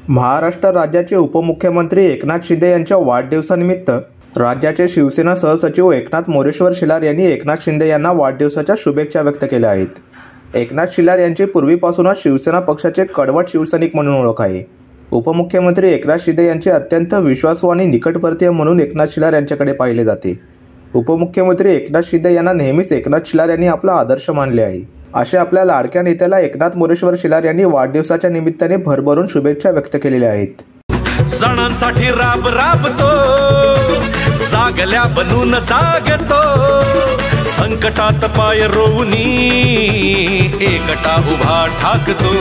महाराष्ट्र राज्याचे उपमुख्यमंत्री एकनाथ शिंदे यांच्या वाढदिवसानिमित्त राज्याचे शिवसेना सहसचिव एकनाथ मोरेश्वर शिलार यांनी एकनाथ शिंदे यांना वाढदिवसाच्या शुभेच्छा व्यक्त केल्या आहेत. एकनाथ शिलार यांची पूर्वीपासूनच शिवसेना पक्षाचे कडवट शिवसैनिक म्हणून ओळख आहे. उपमुख्यमंत्री एकनाथ शिंदे यांचे अत्यंत विश्वासू आणि निकटवर्तीय म्हणून एकनाथ शिलार यांच्याकडे पाहिले जाते. उपमुख्यमंत्री एकनाथ शिंदे यांना नेहमीच एकनाथ शिलार यांनी आपला आदर्श मानले आहे. अशा आपल्या लाडक्या नेत्याला एकनाथ मोरेश्वर शिलार यांनी वाढदिवसाच्या निमित्ताने भरभरून शुभेच्छा व्यक्त केलेल्या आहेत. सणांसाठी राब राबतो, जागल्या बनून जागतो, संकटात पाय रोवणी एकटा उभा ठाकतो.